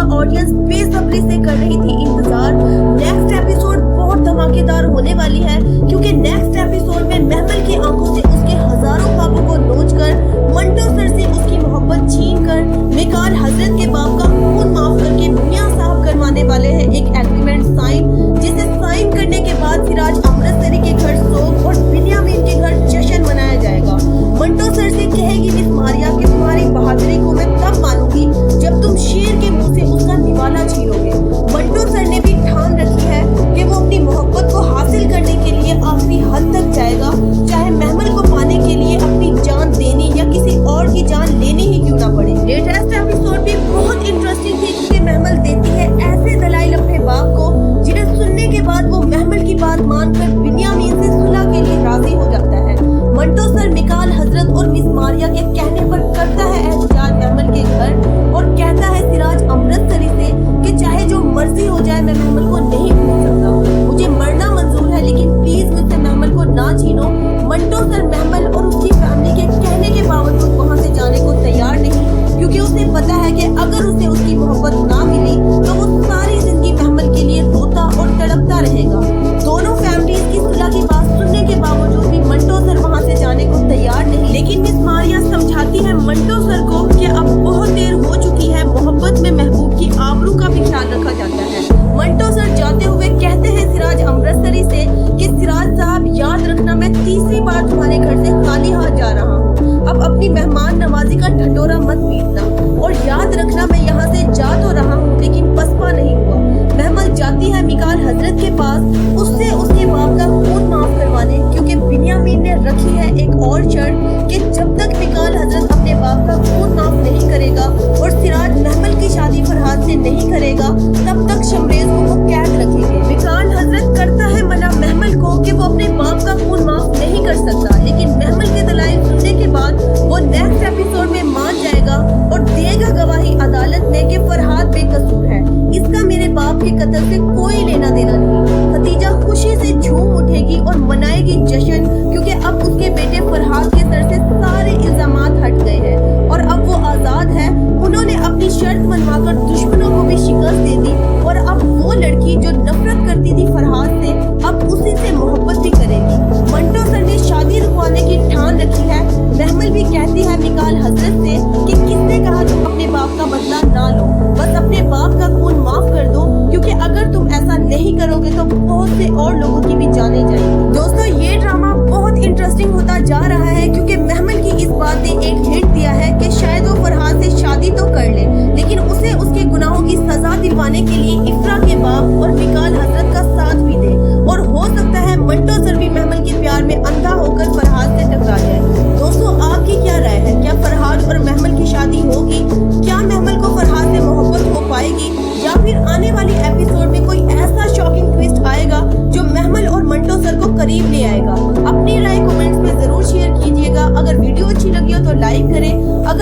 का ऑडियंस बेसब्री से कर रही थी इंतजार। नेक्स्ट एपिसोड बहुत धमाकेदार होने वाली है, क्योंकि नेक्स्ट एपिसोड में महमल की आंखों से उसके हजारों ख्वाबों को नोचकर मंटो सर से उसकी मोहब्बत छीनकर मिकाल हजरत के बाप का खून माफ करके मियां साहब करवाने वाले हैं एक एग्रीमेंट साइन, जिसे साइन करने के बाद सिराज अमृतसरी के घर सोग और बिन्यामीन के घर जश्न मनाया जाएगा। मंटो सर से कहेगी मिस मारिया कि तुम्हारी बहादुरी को मैं तब मानूंगी जब तुम शेर के मुंह से उसका निवाला छीनोगे। मंटो सर ने भी ठान रखी है कि वो अपनी मोहब्बत को हासिल करने के लिए आखिरी हद तक जाएगा, चाहे महमल को पाने के लिए अपनी जान देनी या किसी और की जान लेनी ही क्यों ना पड़े। लेटेस्ट एपिसोड भी बहुत इंटरेस्टिंग थी, क्योंकि महमल देती है ऐसे दलाइल अपने बाप को जिन्हें सुनने के बाद वो महमल की बात मानकर बिन्यामीन से सुलह के लिए राजी हो जाता है। मंटो सर मिकाल हजरत और मिस मारिया के कहने पर करता है एहतजाज महमल के घर और कहता है सिराज अमृतसरी से कि चाहे जो मर्जी हो जाए मैं महमल को नहीं भूल सकता, मुझे मरना मंजूर है, लेकिन प्लीज मुझसे महमल को ना छीनो। मंटो सर महमल और उसकी फैमिली के कहने के बावजूद वहाँ से जाने को तैयार नहीं, क्योंकि उसे पता है कि अगर उसे उसकी मोहब्बत ना मिली तो वो सारी जिंदगी महमल के लिए रोता और तड़पता रहेगा। दोनों फैमिलीज की सुलह की बात सुनने के बावजूद भी मंटो सर वहाँ से जाने को तैयार नहीं, लेकिन मिस मारिया समझाती है मंटो सर को कि अब बहुत देर हो चुकी है, मोहब्बत में महबूब की आबरू का भी ख्याल रखा जाता है। मंटो सर जाते हुए कहते हैं सिराज अमृतसरी से कि सिराज साहब याद रखना, मैं तीसरी बार तुम्हारे घर से खाली हाथ जा रहा हूँ, अब अपनी मेहमान नवाजी का ढटोरा मत पीटना, और याद रखना मैं यहाँ से जा तो रहा हूँ लेकिन पसपा नहीं हुआ। महमल जाती है मिकाल हजरत के पास उससे उसके बाप का खून माफ करवाने, क्योंकि बिन्यामीन ने रखी है एक और शर्त कि जब तक मिकाल हजरत अपने बाप का खून माफ नहीं करेगा और सिराज महमल की शादी फरहाद से नहीं करेगा, तब तक शमरेज को वो कैद रखेंगे। मिकाल हजरत करता है मना महमल को कि वो अपने बाप का खून माफ नहीं कर सकता, लेकिन महमल के दलाइल सुनने के बाद वो नेक्स्ट एपिसोड में मान जाएगा और देगा गवाही अदालत में कि फरहाद बेकसूर है, इसका मेरे बाप के कत्ल से कोई लेना देना नहीं। खतीजा खुशी से झूम उठेगी और मनाएगी जश्न, क्योंकि अब उसके बेटे फरहाद के सर से सारे इल्जामात हट गए हैं और अब वो आजाद है। उन्होंने अपनी शर्त मनवाकर दुश्मनों को भी शिकस्त दे दी और अब वो लड़की जो नफरत करती थी फरहाद से, अब उसी से मोहब्बत भी करेगी। मंटो सर ने शादी रुकवाने की ठान रखी है। महमल भी कहती है मिकाल हजरत से कि किसने कहा तुम अपने बाप का बदला ना लो, बस अपने बाप का खून माफ कर दो, क्योंकि अगर तुम ऐसा नहीं करोगे तो बहुत से और लोगों की भी जाने जाएंगी। दोस्तों ये ड्रामा बहुत इंटरेस्टिंग होता जा रहा है, क्योंकि महमल की इस बात ने एक हिंट दिया है कि शायद वो फरहाद से शादी तो कर ले, लेकिन उसे उसके गुनाहों की सजा दिलवाने के लिए इफ्रा के बाप और मिकाल हजरत का साथ भी दे, और हो सकता है मंटो सर भी महमल के प्यार में अंधा होकर फरहाद से टकरा जाए। दोस्तों आपकी क्या राय है, क्या फरहाद और महमल की शादी होगी? क्या महमल को फरहाद से मोहब्बत हो पाएगी, या फिर आने वाली एपिसोड में कोई ऐसा शॉकिंग ट्विस्ट आएगा जो महमल और मंटो सर को करीब ले आएगा? अपनी राय कमेंट्स में जरूर शेयर कीजिएगा। अगर वीडियो अच्छी लगी हो तो लाइक करें। अगर